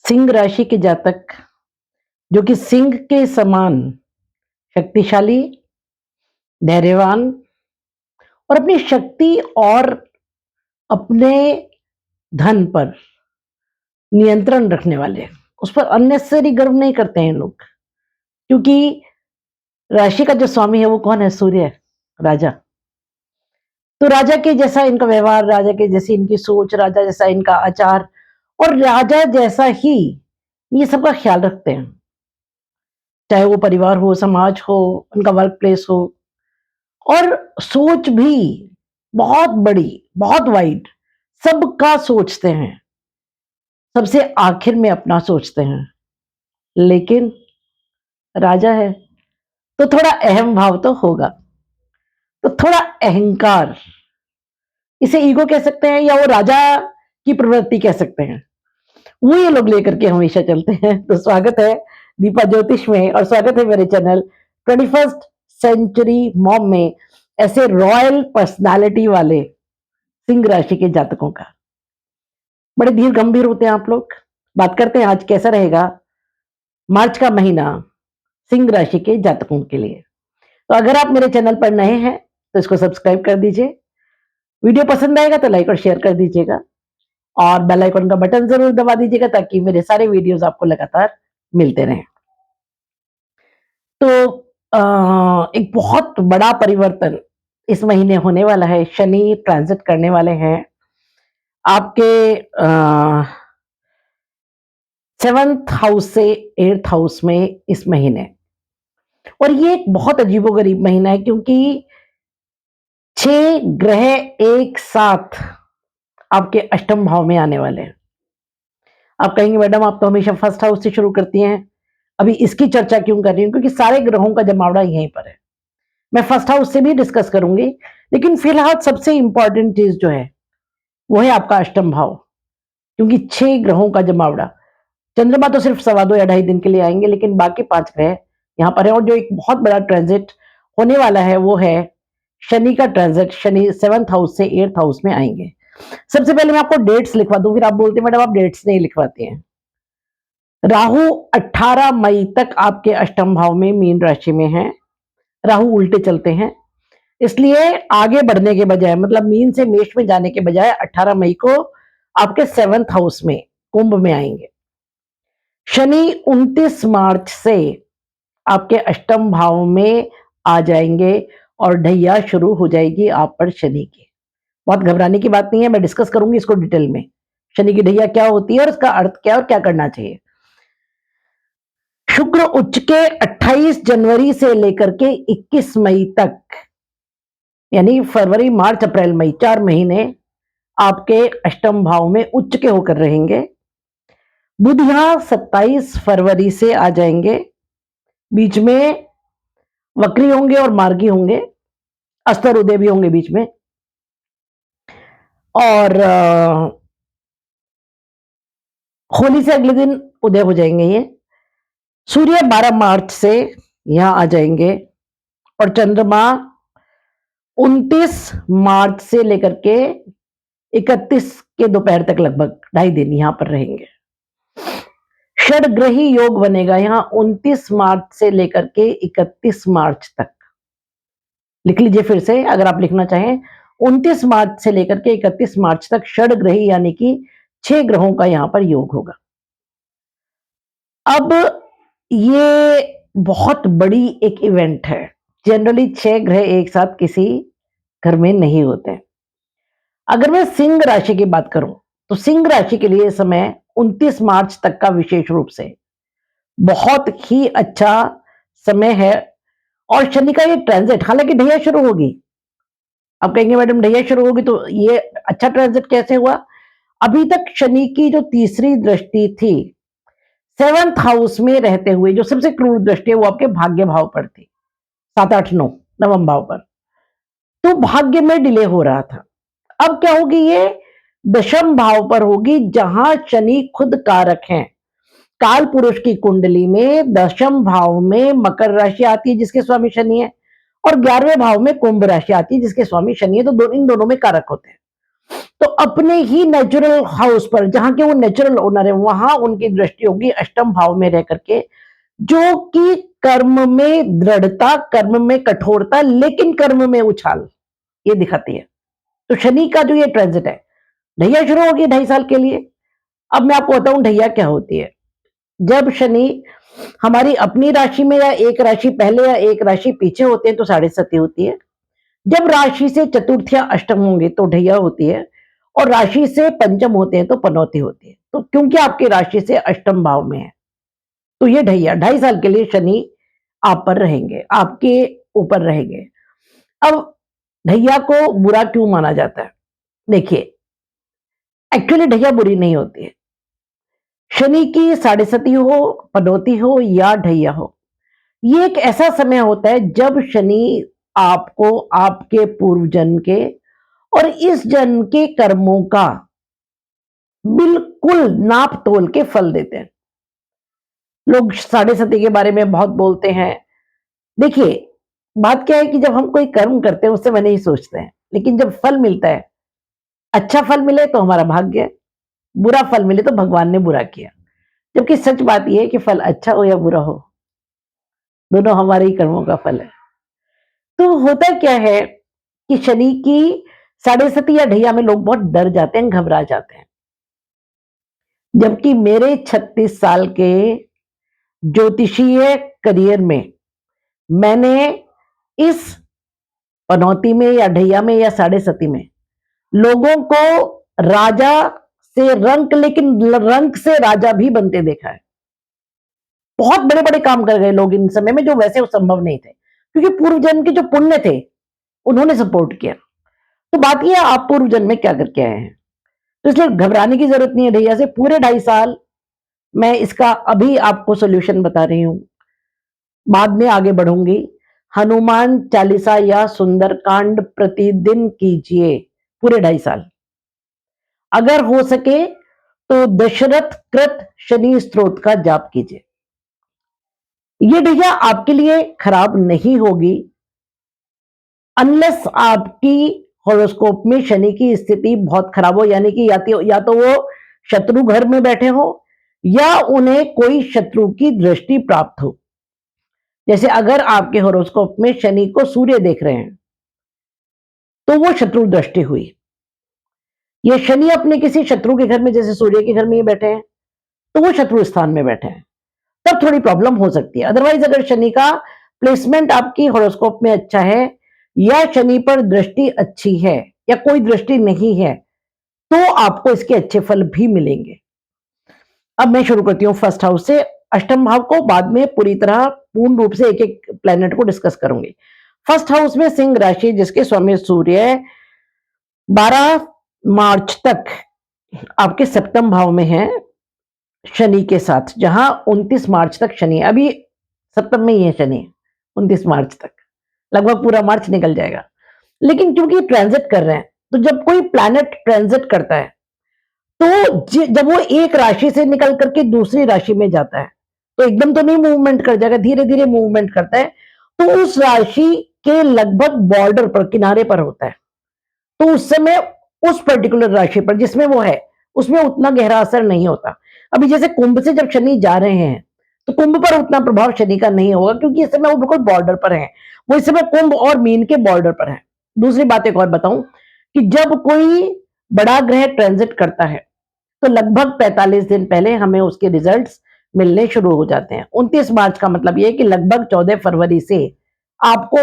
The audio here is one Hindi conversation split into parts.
सिंह राशि के जातक जो कि सिंह के समान शक्तिशाली, धैर्यवान और अपनी शक्ति और अपने धन पर नियंत्रण रखने वाले, उस पर अननेसेसरी गर्व नहीं करते हैं लोग। क्योंकि राशि का जो स्वामी है वो कौन है? सूर्य, राजा। तो राजा के जैसा इनका व्यवहार, राजा के जैसी इनकी सोच, राजा जैसा इनका आचार और राजा जैसा ही ये सबका ख्याल रखते हैं। चाहे वो परिवार हो, समाज हो, उनका वर्क प्लेस हो। और सोच भी बहुत बड़ी, बहुत वाइड, सबका सोचते हैं, सबसे आखिर में अपना सोचते हैं। लेकिन राजा है तो थोड़ा अहम भाव तो होगा, तो थोड़ा अहंकार, इसे ईगो कह सकते हैं या वो राजा की प्रवृत्ति कह सकते हैं, वो ये लोग लेकर के हमेशा चलते हैं। तो स्वागत है दीपा ज्योतिष में और स्वागत है मेरे चैनल 21st सेंचुरी मॉम में ऐसे रॉयल पर्सनालिटी वाले सिंह राशि के जातकों का। बड़े धीर गंभीर होते हैं आप लोग। बात करते हैं आज कैसा रहेगा मार्च का महीना सिंह राशि के जातकों के लिए। तो अगर आप मेरे चैनल पर नए हैं तो इसको सब्सक्राइब कर दीजिए, वीडियो पसंद आएगा तो लाइक और शेयर कर दीजिएगा और बेल आइकन का बटन जरूर दबा दीजिएगा ताकि मेरे सारे वीडियोस आपको लगातार मिलते रहें। तो एक बहुत बड़ा परिवर्तन इस महीने होने वाला है। शनि ट्रांजिट करने वाले हैं आपके 7th हाउस से 8th हाउस में इस महीने। और ये एक बहुत अजीबोगरीब महीना है क्योंकि 6 ग्रह एक साथ आपके अष्टम भाव में आने वाले हैं। आप कहेंगे मैडम आप तो हमेशा फर्स्ट हाउस से शुरू करती हैं, अभी इसकी चर्चा क्यों कर रही हूं? क्योंकि सारे ग्रहों का जमावड़ा यहीं पर है। मैं फर्स्ट हाउस से भी डिस्कस करूंगी, लेकिन फिलहाल सबसे इंपॉर्टेंट चीज जो है वो है आपका अष्टम भाव। क्योंकि 6 ग्रहों का जमावड़ा, चंद्रमा तो सिर्फ 2.25 या 2.5 दिन के लिए आएंगे, लेकिन बाकी 5 ग्रह यहाँ पर है। और जो एक बहुत बड़ा ट्रांजिट होने वाला है वो है शनि का ट्रांजिट। शनि 7th हाउस से 8th हाउस में आएंगे। सबसे पहले मैं आपको डेट्स लिखवा दूं, फिर आप बोलते हैं मैडम आप डेट्स नहीं लिखवाते हैं। राहु 18 मई तक आपके अष्टम भाव में मीन राशि में है। राहु उल्टे चलते हैं, इसलिए आगे बढ़ने के बजाय, मतलब मीन से मेष में जाने के बजाय 18 मई को आपके 7th हाउस में कुंभ में आएंगे। शनि 29 मार्च से आपके अष्टम भाव में आ जाएंगे और ढैया शुरू हो जाएगी आप पर शनि की। बहुत घबराने की बात नहीं है, मैं डिस्कस करूंगी इसको डिटेल में। शनि की ढैया क्या होती है और उसका अर्थ क्या है और क्या करना चाहिए। शुक्र उच्च के 28 जनवरी से लेकर के 21 मई तक, यानी फरवरी मार्च अप्रैल मई 4 महीने आपके अष्टम भाव में उच्च के होकर रहेंगे। बुध यहां 27 फरवरी से आ जाएंगे, बीच में वक्री होंगे और मार्गी होंगे, अस्तर उदय भी होंगे बीच में। और होली से अगले दिन उदय हो जाएंगे ये। सूर्य 12 मार्च से यहां आ जाएंगे और चंद्रमा 29 मार्च से लेकर के 31 के दोपहर तक लगभग 2.5 दिन यहां पर रहेंगे। षडग्रही योग बनेगा यहां 29 मार्च से लेकर के 31 मार्च तक। लिख लीजिए फिर से अगर आप लिखना चाहें, 29 मार्च से लेकर के 31 मार्च तक षडग्रही यानी कि 6 ग्रहों का यहां पर योग होगा। अब ये बहुत बड़ी एक इवेंट है। जनरली 6 ग्रह एक साथ किसी घर में नहीं होते। अगर मैं सिंह राशि की बात करूं तो सिंह राशि के लिए समय 29 मार्च तक का विशेष रूप से बहुत ही अच्छा समय है। और शनि का ये ट्रांजिट, हालांकि ढैया शुरू होगी, आप कहेंगे मैडम ढैया शुरू होगी तो ये अच्छा ट्रांजिट कैसे हुआ? अभी तक शनि की जो तीसरी दृष्टि थी 7th हाउस में रहते हुए, जो सबसे क्रूर दृष्टि है वो आपके भाग्य भाव पर थी, 7 8 9 नवम भाव पर। तो भाग्य में डिले हो रहा था। अब क्या होगी? ये दशम भाव पर होगी जहां शनि खुद कारक हैं। काल पुरुष की कुंडली में दशम भाव में मकर राशि आती है जिसके स्वामी शनि है, और 11वें भाव में कुंभ राशि आती है जिसके स्वामी शनि है। तो इन दोनों में कारक होते हैं। तो अपने ही नेचुरल हाउस पर, जहां के वो नेचुरल ओनर है, वहां उनकी दृष्टि होगी अष्टम भाव में रह करके, जो कि कर्म में दृढ़ता, कर्म में कठोरता, लेकिन कर्म में उछाल, ये दिखाती है। तो शनि का जो ये ट्रांजिट है, ढैया शुरू होगी 2.5 साल के लिए। अब मैं आपको बताऊं ढैया क्या होती है। जब शनि हमारी अपनी राशि में या एक राशि पहले या एक राशि पीछे होते हैं तो साढ़े सती होती है। जब राशि से चतुर्थ या अष्टम होंगे तो ढैया होती है, और राशि से पंचम होते हैं तो पनौती होती है। तो क्योंकि आपकी राशि से अष्टम भाव में है, तो ये ढैया 2.5 साल के लिए शनि आप पर रहेंगे, आपके ऊपर रहेंगे। अब ढैया को बुरा क्यों माना जाता है? देखिए, एक्चुअली ढैया बुरी नहीं होती है। शनि की साढ़े सती हो, पनौती हो या ढैया हो, ये एक ऐसा समय होता है जब शनि आपको आपके पूर्व जन्म के और इस जन्म के कर्मों का बिल्कुल नाप तोल के फल देते हैं। लोग साढ़े सती के बारे में बहुत बोलते हैं। देखिए, बात क्या है कि जब हम कोई कर्म करते हैं उससे मैंने ही सोचते हैं, लेकिन जब फल मिलता है, अच्छा फल मिले तो हमारा भाग्य है, बुरा फल मिले तो भगवान ने बुरा किया। जबकि सच बात यह है कि फल अच्छा हो या बुरा हो, दोनों हमारे ही कर्मों का फल है। तो होता क्या है कि शनि की साढ़े सती या ढैया में लोग बहुत डर जाते हैं, घबरा जाते हैं। जबकि मेरे 36 साल के ज्योतिषीय करियर में मैंने इस पनौती में या ढैया में या साढ़े सती में लोगों को राजा से रंक, लेकिन रंक से राजा भी बनते देखा है। बहुत बड़े बड़े काम कर गए लोग इन समय में, जो वैसे संभव नहीं थे, क्योंकि पूर्व जन्म के जो पुण्य थे उन्होंने सपोर्ट किया। तो बात यह है, आप पूर्व जन्म में क्या करके आए हैं, तो इसलिए घबराने की जरूरत नहीं है ढैया से। पूरे 2.5 साल मैं इसका अभी आपको सोल्यूशन बता रही हूं, बाद में आगे बढ़ूंगी। हनुमान चालीसा या सुंदरकांड प्रतिदिन कीजिए पूरे 2.5 साल। अगर हो सके तो दशरथ कृत शनि स्त्रोत का जाप कीजिए। ये ढैया आपके लिए खराब नहीं होगी अनलेस आपकी हॉरोस्कोप में शनि की स्थिति बहुत खराब हो, यानी कि या तो वो शत्रु घर में बैठे हो या उन्हें कोई शत्रु की दृष्टि प्राप्त हो। जैसे अगर आपके हॉरोस्कोप में शनि को सूर्य देख रहे हैं तो वो शत्रु दृष्टि हुई। ये शनि अपने किसी शत्रु के घर में, जैसे सूर्य के घर में ही बैठे हैं, तो वो शत्रु स्थान में बैठे हैं, तब थोड़ी प्रॉब्लम हो सकती है। अदरवाइज अगर शनि का प्लेसमेंट आपकी हॉरोस्कोप में अच्छा है या शनि पर दृष्टि अच्छी है या कोई दृष्टि नहीं है, तो आपको इसके अच्छे फल भी मिलेंगे। अब मैं शुरू करती हूँ फर्स्ट हाउस से। अष्टम भाव को बाद में पूरी तरह पूर्ण रूप से एक एक प्लेनेट को डिस्कस करूंगी। फर्स्ट हाउस में सिंह राशि, जिसके स्वामी सूर्य 12 मार्च तक आपके सप्तम भाव में है शनि के साथ, जहां 29 मार्च तक शनि, अभी सप्तम में ही है शनि 29 मार्च तक, लगभग पूरा मार्च निकल जाएगा। लेकिन क्योंकि ट्रांजिट कर रहे हैं, तो जब कोई प्लैनेट ट्रांजिट करता है तो जब वो एक राशि से निकल करके दूसरी राशि में जाता है, तो एकदम तो नहीं मूवमेंट कर जाएगा, धीरे धीरे मूवमेंट करता है। तो उस राशि के लगभग बॉर्डर पर, किनारे पर होता है, तो उस समय उस पर्टिकुलर राशि पर जिसमें वो है उसमें उतना गहरा असर नहीं होता। अभी जैसे कुंभ से जब शनि जा रहे हैं तो कुंभ पर उतना प्रभाव शनि का नहीं होगा, क्योंकि इस समय वो बिल्कुल बॉर्डर पर है, वो इस समय कुंभ और मीन के बॉर्डर पर है। दूसरी बात एक और बताऊं कि जब कोई बड़ा ग्रह ट्रांजिट करता है तो लगभग 45 दिन पहले हमें उसके रिजल्ट्स मिलने शुरू हो जाते हैं। 29 मार्च का मतलब यह कि लगभग 14 फरवरी से आपको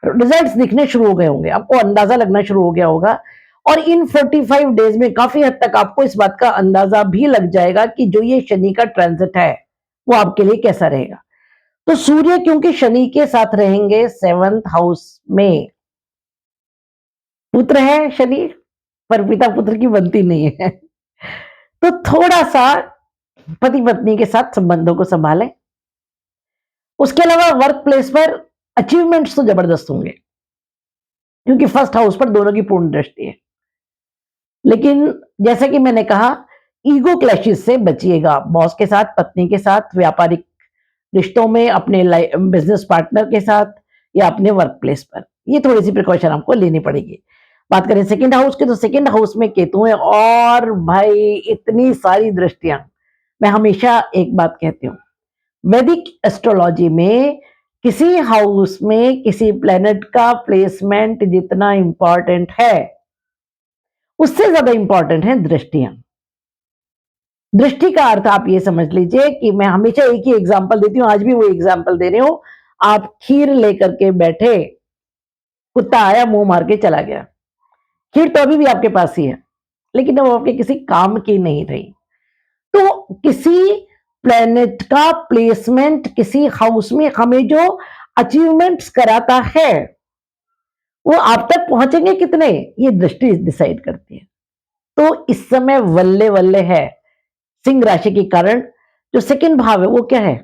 रिजल्ट्स दिखने शुरू हो गए होंगे, आपको अंदाजा लगना शुरू हो गया होगा। और इन 45 डेज में काफी हद तक आपको इस बात का अंदाजा भी लग जाएगा कि जो ये शनि का ट्रांजिट है वो आपके लिए कैसा रहेगा। तो सूर्य क्योंकि शनि के साथ रहेंगे 7th हाउस में, पुत्र है शनि, पर पिता पुत्र की बनती नहीं है, तो थोड़ा सा पति पत्नी के साथ संबंधों को संभालें। उसके अलावा वर्क प्लेस पर अचीवमेंट्स तो जबरदस्त होंगे, क्योंकि फर्स्ट हाउस पर दोनों की पूर्ण दृष्टि है। लेकिन जैसा कि मैंने कहा, ईगो क्लैशेस से बचिएगा, बॉस के साथ, पत्नी के साथ, व्यापारिक रिश्तों में, अपने बिजनेस पार्टनर के साथ या अपने वर्क प्लेस पर, ये थोड़ी सी प्रिकॉशन आपको लेनी पड़ेगी। बात करें सेकंड हाउस की, तो सेकंड हाउस में केतु है और भाई इतनी सारी दृष्टियां। मैं हमेशा एक बात कहती हूँ, वैदिक एस्ट्रोलॉजी में किसी हाउस में किसी प्लेनेट का प्लेसमेंट जितना इंपॉर्टेंट है, उससे ज्यादा इंपॉर्टेंट है दृष्टियां। दृष्टि का अर्थ आप ये समझ लीजिए कि मैं हमेशा एक ही एग्जांपल देती हूँ, आज भी वो एग्जांपल दे रही हूं। आप खीर लेकर के बैठे, कुत्ता आया मुंह मार के चला गया, खीर तो अभी भी आपके पास ही है, लेकिन वो आपके किसी काम की नहीं रही। तो किसी प्लेनेट का प्लेसमेंट किसी हाउस में हमें जो अचीवमेंट्स कराता है, वो आप तक पहुंचेंगे कितने, ये दृष्टि डिसाइड करती है। तो इस समय वल्ले वल्ले है सिंह राशि के कारण। जो सेकंड भाव है वो क्या है,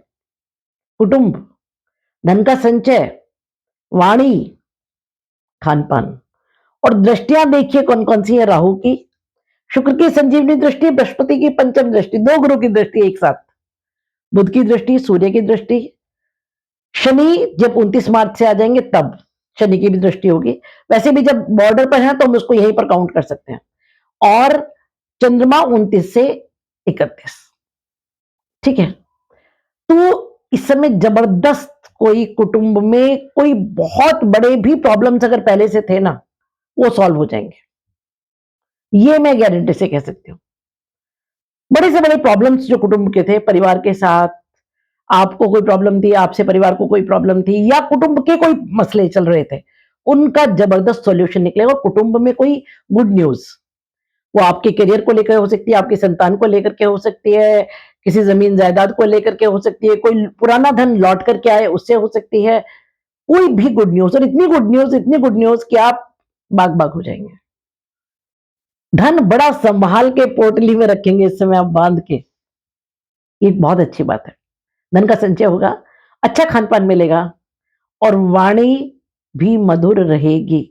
कुटुंब, धन का संचय, वाणी, खान पान। और दृष्टियां देखिए कौन कौन सी है, राहु की, शुक्र की संजीवनी दृष्टि, बृहस्पति की पंचम दृष्टि, दो गुरु की दृष्टि एक साथ, बुध की दृष्टि, सूर्य की दृष्टि, शनि जब 29 मार्च से आ जाएंगे तब शनि की भी दृष्टि होगी। वैसे भी जब बॉर्डर पर है तो हम उसको यहीं पर काउंट कर सकते हैं। और चंद्रमा 29 से 31, ठीक है। तो इस समय जबरदस्त कोई कुटुंब में कोई बहुत बड़े भी प्रॉब्लम्स अगर पहले से थे ना, वो सॉल्व हो जाएंगे, ये मैं गारंटी से कह सकती हूँ। बड़े से बड़े प्रॉब्लम्स जो कुटुंब के थे, परिवार के साथ आपको कोई प्रॉब्लम थी, आपसे परिवार को कोई प्रॉब्लम थी, या कुटुंब के कोई मसले चल रहे थे, उनका जबरदस्त सॉल्यूशन निकलेगा। और कुटुंब में कोई गुड न्यूज, वो आपके करियर को लेकर हो सकती है, आपकी संतान को लेकर के हो सकती है, किसी जमीन जायदाद को लेकर के हो सकती है, कोई पुराना धन लौट करके आए उससे हो सकती है, कोई भी गुड न्यूज। और इतनी गुड न्यूज, इतनी गुड न्यूज कि आप बाग बाग हो जाएंगे। धन बड़ा संभाल के पोटली में रखेंगे इस समय आप बांध के, ये बहुत अच्छी बात है। धन का संचय होगा, अच्छा खान पान मिलेगा, और वाणी भी मधुर रहेगी।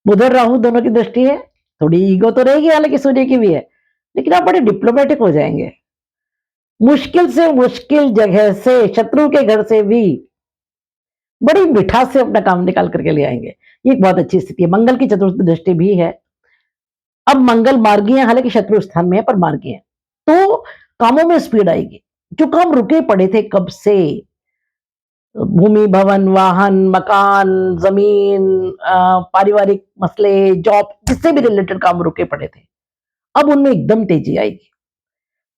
बुध और राहु दोनों की दृष्टि है, थोड़ी ईगो तो रहेगी, हालांकि सूर्य की भी है, लेकिन आप बड़े डिप्लोमेटिक हो जाएंगे। मुश्किल से मुश्किल जगह से, शत्रु के घर से भी बड़ी मिठास से अपना काम निकाल करके ले आएंगे। ये एक बहुत अच्छी स्थिति है। मंगल की चतुर्थ दृष्टि भी है। अब मंगल मार्गी है, हालांकि शत्रु स्थान में है पर मार्गी है, तो कामों में स्पीड आएगी। जो काम रुके पड़े थे कब से, भूमि, भवन, वाहन, मकान, जमीन, पारिवारिक मसले, जॉब, जिससे भी रिलेटेड काम रुके पड़े थे, अब उनमें एकदम तेजी आएगी।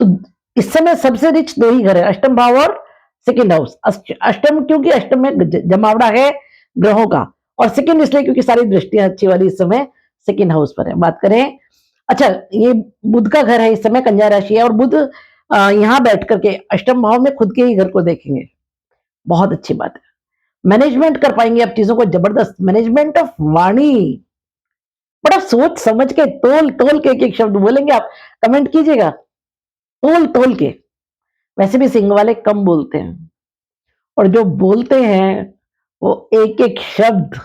तो इस समय सबसे रिच दो ही घर है, अष्टम भाव और सेकंड हाउस। अष्टम क्योंकि अष्टम में जमावड़ा है ग्रहों का, और सेकंड इसलिए क्योंकि सारी दृष्टियां अच्छी वाली इस समय सेकंड हाउस पर है। बात करें, अच्छा ये बुध का घर है, इस समय कन्या राशि है, और बुध यहां बैठ करके अष्टम भाव में खुद के ही घर को देखेंगे, बहुत अच्छी बात है। मैनेजमेंट कर पाएंगे आप चीजों को, जबरदस्त मैनेजमेंट ऑफ वाणी, बड़ा सोच समझ के तोल तोल के एक एक शब्द बोलेंगे आप, कमेंट कीजिएगा, तोल तोल के। वैसे भी सिंह वाले कम बोलते हैं, और जो बोलते हैं वो एक एक शब्द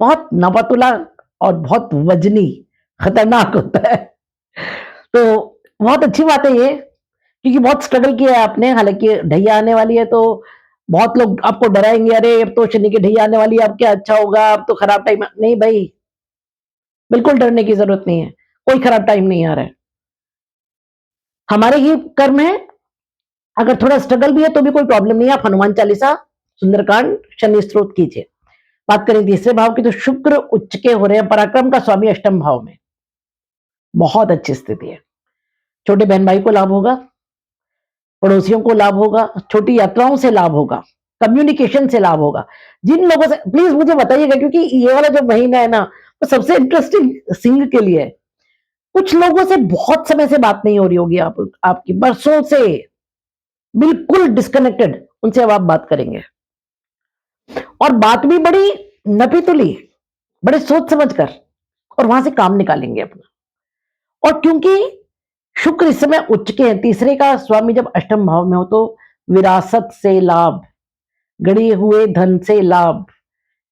बहुत नपतुला और बहुत वजनी, खतरनाक होता है। तो बहुत अच्छी बात है ये, क्योंकि बहुत स्ट्रगल किया है आपने। हालांकि ढैया आने वाली है, तो बहुत लोग आपको डराएंगे, अरे अब तो शनि की ढैया आने वाली है, अब क्या अच्छा होगा, अब तो खराब टाइम। नहीं भाई, बिल्कुल डरने की जरूरत नहीं है, कोई खराब टाइम नहीं आ रहा है, हमारे ही कर्म है। अगर थोड़ा स्ट्रगल भी है तो भी कोई प्रॉब्लम नहीं है, आप हनुमान चालीसा, सुंदरकांड, शनि स्त्रोत कीजिए। बात करें तीसरे भाव की, तो शुक्र उच्च के हो रहे हैं, पराक्रम का स्वामी अष्टम भाव में, बहुत अच्छी स्थिति है। छोटे बहन भाई को लाभ होगा, पड़ोसियों को लाभ होगा, छोटी यात्राओं से लाभ होगा, कम्युनिकेशन से लाभ होगा। जिन लोगों से, प्लीज मुझे बताइएगा, क्योंकि ये वाला जो महीना है ना, वो सबसे इंटरेस्टिंग सिंह के लिए है। कुछ लोगों से बहुत समय से बात नहीं हो रही होगी, आपकी बरसों से बिल्कुल डिस्कनेक्टेड, उनसे अब आप बात करेंगे, और बात भी बड़ी नपीतुली, बड़े सोच समझ कर, और वहां से काम निकालेंगे अपना। और क्योंकि शुक्र इस समय उच्च के हैं, तीसरे का स्वामी जब अष्टम भाव में हो, तो विरासत से लाभ, गड़े हुए धन से लाभ,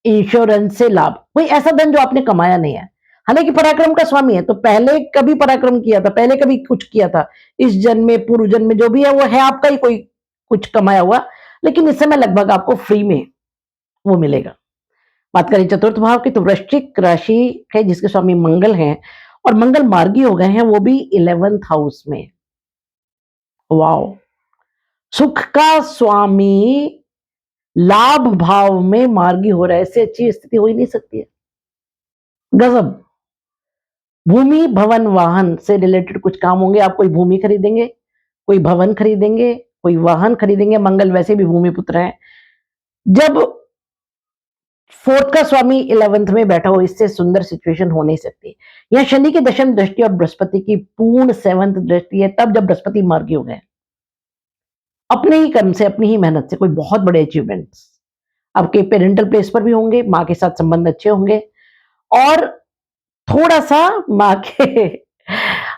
इंश्योरेंस से लाभ, कोई ऐसा धन जो आपने कमाया नहीं है। हालांकि पराक्रम का स्वामी है, तो पहले कभी पराक्रम किया था, पहले कभी कुछ किया था, इस जन्म में, पूर्व जन्म में, जो भी है वो है आपका ही कोई कुछ कमाया हुआ, लेकिन इस समय लगभग आपको फ्री में वो मिलेगा। बात करें चतुर्थ भाव की तो वृश्चिक राशि है जिसके स्वामी मंगल हैं और मंगल मार्गी हो गए हैं, वो भी 11th हाउस में। वाओ! सुख का स्वामी लाभ भाव में मार्गी हो रहा है, इससे अच्छी स्थिति हो ही नहीं सकती है। गजब! भूमि भवन वाहन से रिलेटेड कुछ काम होंगे, आप कोई भूमि खरीदेंगे, कोई भवन खरीदेंगे, कोई वाहन खरीदेंगे। मंगल वैसे भी भूमि पुत्र है। जब फोर्थ का स्वामी 11th में बैठा हो, इससे सुंदर सिचुएशन हो नहीं सकती। यहाँ शनि की दशम दृष्टि और बृहस्पति की पूर्ण 7th दृष्टि है, तब जब बृहस्पति मार्गी हो गए। अपने ही कर्म से, अपनी ही मेहनत से कोई बहुत बड़े अचीवमेंट्स आपके पेरेंटल प्लेस पर भी होंगे, माँ के साथ संबंध अच्छे होंगे और थोड़ा सा माँ के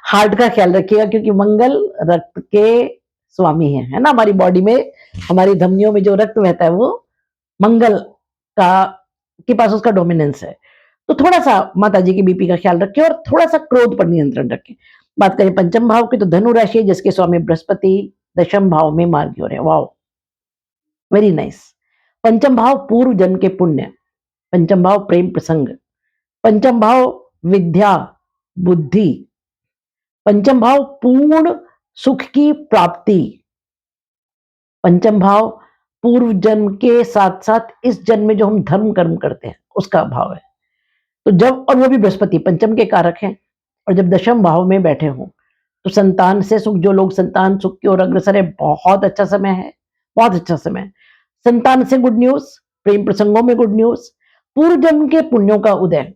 हार्ट का ख्याल रखिएगा क्योंकि मंगल रक्त के स्वामी है ना। हमारी बॉडी में, हमारी धमनियों में जो रक्त बहता है वो मंगल का के पास उसका डोमिनेंस है। तो थोड़ा सा माता जी की बीपी का ख्याल रखें और थोड़ा सा क्रोध पर नियंत्रण रखें। बात करें पंचम भाव की तो धनु राशि है जिसके स्वामी बृहस्पति दशम भाव में मार्गी हो रहे हैं। Wow, very nice. पंचम भाव पूर्व जन्म के पुण्य, पंचम भाव प्रेम प्रसंग, पंचम भाव विद्या बुद्धि, पंचम भाव पूर्ण सुख की प्राप्ति, पंचम भाव पूर्व जन्म के साथ साथ इस जन्म में जो हम धर्म कर्म करते हैं उसका भाव है। तो जब, और वो भी बृहस्पति पंचम के कारक हैं, और जब दशम भाव में बैठे हों तो संतान से सुख, जो लोग संतान सुख की ओर अग्रसर है, बहुत अच्छा समय है, बहुत अच्छा समय। संतान से गुड न्यूज, प्रेम प्रसंगों में गुड न्यूज, पूर्व जन्म के पुण्यों का उदय।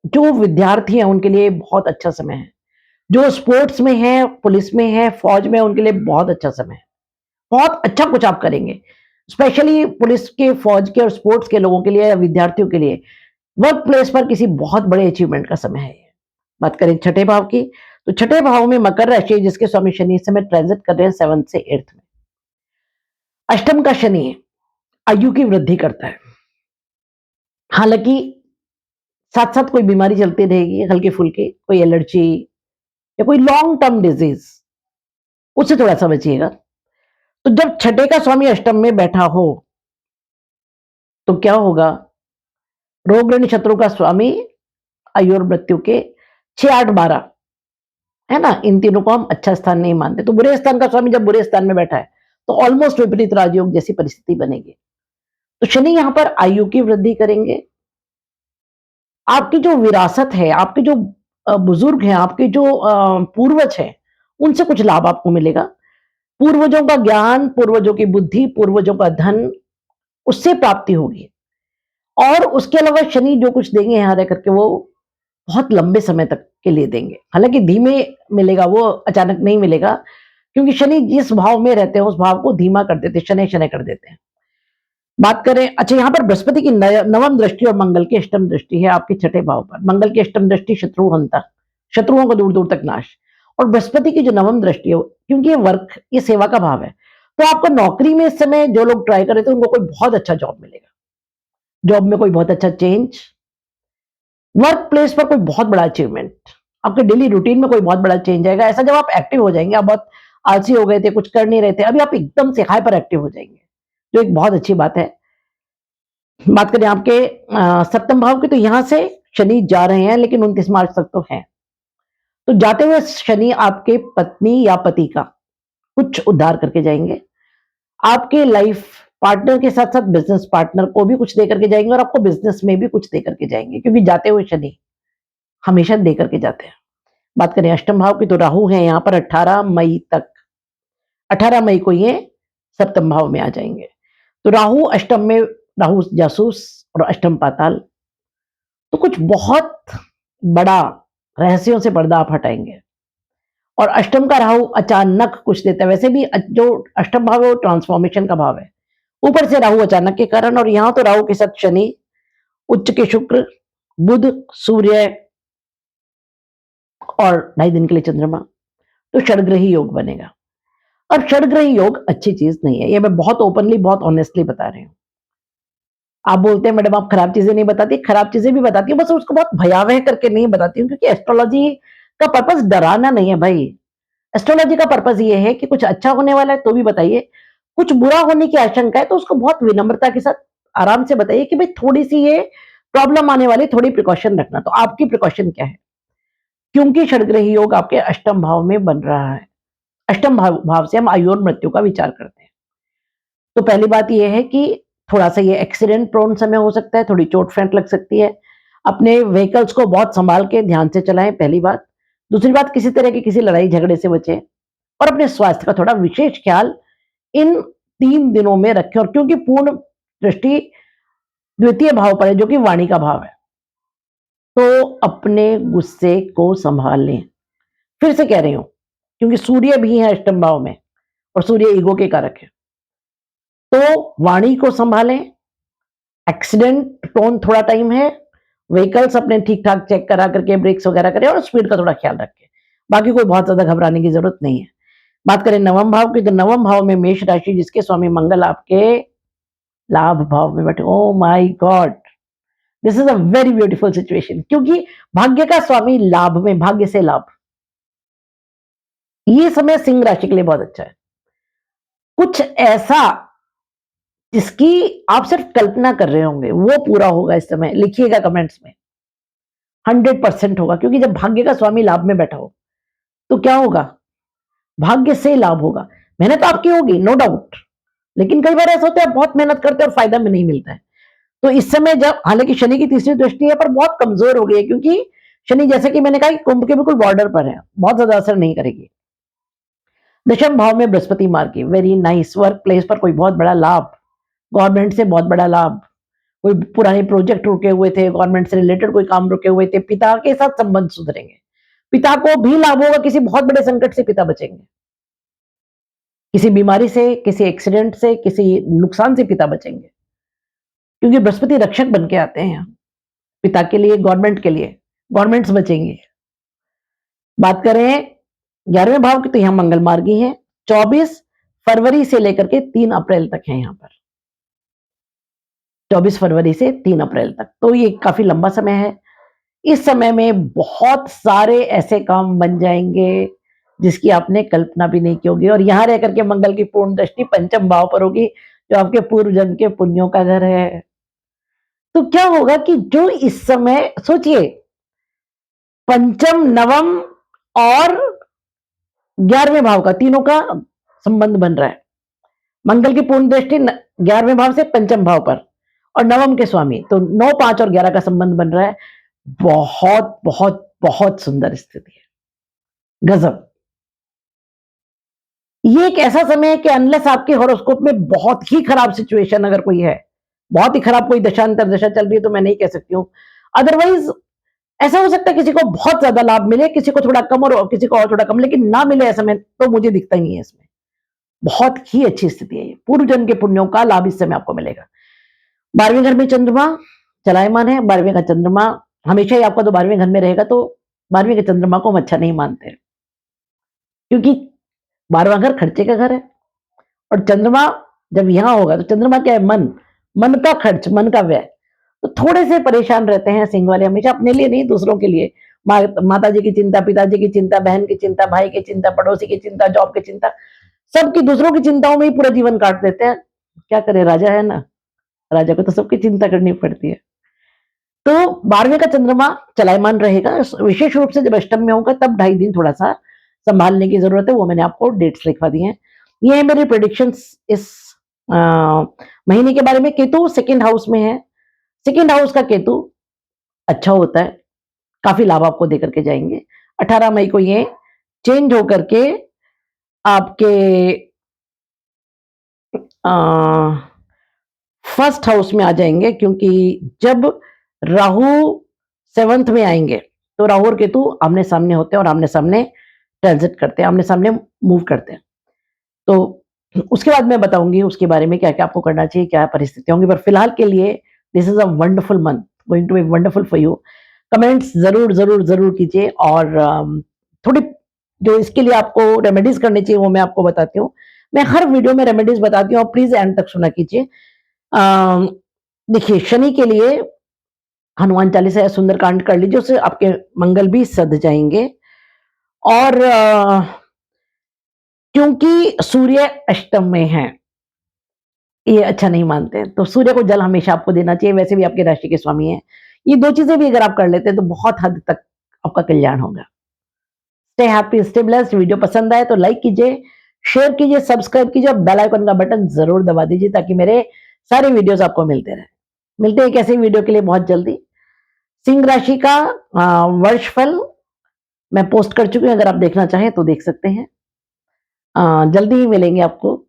जो विद्यार्थी हैं उनके लिए बहुत अच्छा समय है, जो स्पोर्ट्स में है, पुलिस में है, फौज में, उनके लिए बहुत अच्छा समय है। बहुत अच्छा कुछ आप करेंगे, स्पेशली पुलिस के, फौज के और स्पोर्ट्स के लोगों के लिए या विद्यार्थियों के लिए वर्क प्लेस पर किसी बहुत बड़े अचीवमेंट का समय है। बात करें छठे भाव की तो छठे भाव में मकर राशि जिसके स्वामी शनि इस समय ट्रांजिट कर रहे हैं 7th से 8th में। अष्टम का शनि आयु की वृद्धि करता है, हालांकि साथ साथ कोई बीमारी चलती रहेगी हल्की फुल्की, कोई एलर्जी या कोई लॉन्ग टर्म डिजीज, उससे थोड़ा सा बचिएगा। तो जब छठे का स्वामी अष्टम में बैठा हो तो क्या होगा, रोग ऋण शत्रु का स्वामी आयु और मृत्यु के 6, 8, 12 है ना, इन तीनों को हम अच्छा स्थान नहीं मानते। तो बुरे स्थान का स्वामी जब बुरे स्थान में बैठा है तो ऑलमोस्ट विपरीत राजयोग जैसी परिस्थिति बनेगी। तो शनि यहां पर आयु की वृद्धि करेंगे, आपकी जो विरासत है, आपके जो बुजुर्ग हैं, आपके जो पूर्वज हैं, उनसे कुछ लाभ आपको मिलेगा। पूर्वजों का ज्ञान, पूर्वजों की बुद्धि, पूर्वजों का धन, उससे प्राप्ति होगी। और उसके अलावा शनि जो कुछ देंगे यहाँ रह करके वो बहुत लंबे समय तक के लिए देंगे, हालांकि धीमे मिलेगा, वो अचानक नहीं मिलेगा क्योंकि शनि जिस भाव में रहते हैं उस भाव को धीमा कर देते हैं, शनि शनि कर देते हैं। बात करें, अच्छा यहाँ पर बृहस्पति की नवम दृष्टि और मंगल की अष्टम दृष्टि है आपके छठे भाव पर। मंगल की अष्टम दृष्टि शत्रु हंता, शत्रुओं को दूर दूर तक नाश, और बृहस्पति की जो नवम दृष्टि है क्योंकि ये वर्क, ये सेवा का भाव है, तो आपको नौकरी में इस समय जो लोग ट्राई कर रहे थे उनको कोई बहुत अच्छा जॉब मिलेगा, जॉब में कोई बहुत अच्छा चेंज, वर्क प्लेस पर कोई बहुत बड़ा अचीवमेंट, आपके डेली रूटीन में कोई बहुत बड़ा चेंज आएगा। ऐसा जब आप एक्टिव हो जाएंगे, आप बहुत आलसी हो गए थे, कुछ कर नहीं रहे थे, अभी आप एकदम से हाइपर एक्टिव हो जाएंगे, जो एक बहुत अच्छी बात है। बात करें आपके सप्तम भाव की तो यहां से शनि जा रहे हैं लेकिन 29 मार्च तक तो है। तो जाते हुए शनि आपके पत्नी या पति का कुछ उद्धार करके जाएंगे, आपके लाइफ पार्टनर के साथ साथ बिजनेस पार्टनर को भी कुछ दे करके जाएंगे और आपको बिजनेस में भी कुछ दे करके जाएंगे, क्योंकि जाते हुए शनि हमेशा दे करके जाते हैं। बात करें अष्टम भाव की तो राहु है यहाँ पर 18 मई तक, 18 मई को ये सप्तम भाव में आ जाएंगे। तो राहु अष्टम में, राहु जासूस और अष्टम पाताल, तो कुछ बहुत बड़ा रहस्यों से पर्दा आप हटाएंगे। और अष्टम का राहु अचानक कुछ देता है, वैसे भी जो अष्टम भाव है वो ट्रांसफॉर्मेशन का भाव है, ऊपर से राहु अचानक के कारण, और यहां तो राहु के साथ शनि, उच्च के शुक्र, बुध, सूर्य और 2.5 दिन के लिए चंद्रमा, तो षडग्रही योग बनेगा। और षडग्रही योग अच्छी चीज नहीं है, ये मैं बहुत ओपनली, बहुत ऑनेस्टली बता रही हूँ। आप बोलते हैं मैडम आप खराब चीजें नहीं बताती, खराब चीजें भी बताती हूँ, बस उसको बहुत भयावह करके नहीं बताती हूँ, क्योंकि एस्ट्रोलॉजी का पर्पस डराना नहीं है भाई। एस्ट्रोलॉजी का पर्पस ये है कि कुछ अच्छा होने वाला है तो भी बताइए, कुछ बुरा होने की आशंका है तो उसको बहुत विनम्रता के साथ आराम से बताइए कि भाई थोड़ी-सी ये प्रॉब्लम आने वाली, थोड़ी प्रिकॉशन रखना। तो आपकी प्रिकॉशन क्या है? क्योंकि षडग्रही योग आपके अष्टम भाव में बन रहा है। अष्टम भाव से हम आयु और मृत्यु का विचार करते हैं। तो पहली बात ये है कि थोड़ा-सा ये एक्सीडेंट प्रोन समय हो सकता है, थोड़ी चोट-फेंट लग सकती है। अपने व्हीकल्स को बहुत सँभाल के ध्यान से चलाएँ, पहली बात। दूसरी बात, किसी तरह की किसी लड़ाई-झगड़े से बचें और अपने स्वास्थ्य का थोड़ा विशेष ख्याल इन 3 दिनों में रखें। और क्योंकि पूर्ण दृष्टि द्वितीय भाव पर है, जो कि वाणी का भाव है, तो अपने गुस्से को सँभाल लें। फिर से कह रही हूँ, क्योंकि सूर्य भी है अष्टम भाव में और सूर्य ईगो के कारक है। तो वाणी को सँभालें, एक्सीडेंट प्रोन थोड़ा टाइम है, व्हीकल्स अपने ठीक-ठाक चेक करा करके ब्रेक्स वगैरह करें और स्पीड का थोड़ा ख्याल रखें। बाकी कोई बहुत ज़्यादा घबराने की ज़रूरत नहीं है। बात करें नवम भाव की, तो नवम भाव में मेष राशि, जिसके स्वामी मंगल आपके लाभ भाव में बैठे। Oh my God! This is a very beautiful situation, क्योंकि भाग्य का स्वामी लाभ में, भाग्य से लाभ। ये समय सिंह राशि के लिए बहुत अच्छा है। कुछ ऐसा जिसकी आप सिर्फ कल्पना कर रहे होंगे, वो पूरा होगा इस समय। लिखिएगा कमेंट्स में, 100% होगा, क्योंकि जब भाग्य का स्वामी लाभ में बैठा हो, तो क्या होगा? भाग्य से लाभ होगा। मेहनत आपकी होगी, नो डाउट, लेकिन कई बार ऐसा होता है, आप बहुत मेहनत करते हैं और फायदा में नहीं मिलता है। तो इस समय जब, हालांकि शनि की तीसरी दृष्टि है, पर बहुत कमजोर हो गई है, क्योंकि शनि, जैसे कि मैंने कहा, कि कुंभ के बिल्कुल बॉर्डर पर है, बहुत ज्यादा असर नहीं करेगी। दशम भाव में बृहस्पति मार्गी, वेरी नाइस। वर्क प्लेस पर कोई बहुत बड़ा लाभ, गवर्नमेंट से बहुत बड़ा लाभ, कोई पुराने प्रोजेक्ट रुके हुए थे, गवर्नमेंट से रिलेटेड कोई काम रुके हुए थे, पिता के साथ संबंध सुधरेंगे, पिता को भी लाभ होगा, किसी बहुत बड़े संकट से पिता बचेंगे, किसी बीमारी से, किसी एक्सीडेंट से, किसी नुकसान से पिता बचेंगे, क्योंकि बृहस्पति रक्षक बन के आते हैं यहाँ, पिता के लिए, गवर्नमेंट के लिए, गवर्नमेंट्स बचेंगे। बात करें 11वें भाव की, तो यहाँ मंगल मार्गी है, 24 फरवरी से लेकर के 3 अप्रैल तक है यहाँ पर, 24 फरवरी से 3 अप्रैल तक, तो ये काफी लंबा समय है। इस समय में बहुत सारे ऐसे काम बन जाएंगे जिसकी आपने कल्पना भी नहीं की होगी, और यहां रह करके मंगल की पूर्ण दृष्टि पंचम भाव पर होगी, जो आपके पूर्व जन्म के पुण्यों का घर है। तो क्या होगा कि जो इस समय, सोचिए, पंचम, नवम और 11वें भाव का, तीनों का संबंध बन रहा है। मंगल की पूर्ण दृष्टि 11वें भाव से पंचम भाव पर, और नवम के स्वामी, तो 9, 5 और 11 का संबंध बन रहा है। बहुत बहुत बहुत सुंदर स्थिति है, गजब। ये एक ऐसा समय है कि अनलेस आपके हॉरोस्कोप में बहुत ही खराब सिचुएशन अगर कोई है, बहुत ही खराब कोई दशांतर दशा चल रही है, तो मैं नहीं कह सकती हूँ। अदरवाइज ऐसा हो सकता है किसी को बहुत ज्यादा लाभ मिले, किसी को थोड़ा कम और किसी को और थोड़ा कम, लेकिन ना मिले ऐसा में तो मुझे दिखता ही नहीं है इसमें। बहुत ही अच्छी स्थिति है ये, पूर्व जन्म के पुण्यों का लाभ इस समय आपको मिलेगा। 12वें घर में चंद्रमा चलायमान है। 12वें का चंद्रमा हमेशा ही आपका, तो 12वें घर में रहेगा, तो 12वें के चंद्रमा को हम अच्छा नहीं मानते, क्योंकि 12वां घर खर्चे का घर है, और चंद्रमा जब यहां होगा, तो चंद्रमा क्या है? मन, मन का खर्च, मन का व्यय। तो थोड़े से परेशान रहते हैं सिंह वाले, हमेशा, अपने लिए नहीं, दूसरों के लिए। माता जी की चिंता, पिताजी की चिंता, बहन की चिंता, भाई की चिंता, पड़ोसी की चिंता, जॉब की चिंता, सबकी, दूसरों की चिंताओं में ही पूरा जीवन काट देते हैं। क्या करे, राजा है ना, राजा को तो सबकी चिंता करनी पड़ती है। तो 12वें का चंद्रमा चलायमान रहेगा, विशेष रूप से जब अष्टम में होगा, तब 2.5 दिन थोड़ा सा संभालने की जरूरत है। वो मैंने आपको डेट्स लिखवा दी हैं। ये है मेरी प्रेडिक्शंस इस महीने के बारे में। केतु सेकंड हाउस में है। सेकंड हाउस का केतु अच्छा होता है, काफी लाभ आपको देकर के जाएंगे। 18 मई को ये चेंज होकर के आपके फर्स्ट हाउस में आ जाएंगे, क्योंकि जब राहु 7th में आएंगे, तो राहु और केतु आमने सामने होते हैं और आमने सामने ट्रांजिट करते हैं, आमने सामने मूव करते हैं। तो उसके बाद मैं बताऊंगी उसके बारे में, क्या क्या आपको करना चाहिए, क्या परिस्थितियां होंगी। पर फिलहाल के लिए this is a wonderful month, going to be wonderful for you. Comments जरूर जरूर जरूर कीजिए, और थोड़ी जो इसके लिए आपको रेमेडीज करनी चाहिए, वो मैं आपको बताती हूँ। मैं हर वीडियो में रेमेडीज बताती हूँ, प्लीज एंड तक सुना कीजिए। देखिए, शनि के लिए हनुमान चालीसा या सुंदरकांड कर लीजिए, उससे आपके मंगल भी सध जाएंगे। और क्योंकि सूर्य अष्टम में है, ये अच्छा नहीं मानते हैं। तो सूर्य को जल हमेशा आपको देना चाहिए, वैसे भी आपके राशि के स्वामी हैं। ये 2 चीज़ें भी अगर आप कर लेते हैं तो बहुत हद तक आपका कल्याण होगा। Stay happy, stay blessed. Video पसंद आए तो लाइक कीजिए, शेयर कीजिए, सब्सक्राइब कीजिए और बेल आइकन का बटन ज़रूर दबा दीजिए ताकि मेरे सारे वीडियोज़ आपको मिलते रहें। मिलते हैं एक ऐसे वीडियो के लिए बहुत जल्दी। सिंह राशि का वर्षफल मैं पोस्ट कर चुकी हूँ, अगर आप देखना चाहें तो देख सकते हैं। जल्दी ही मिलेंगे आपको।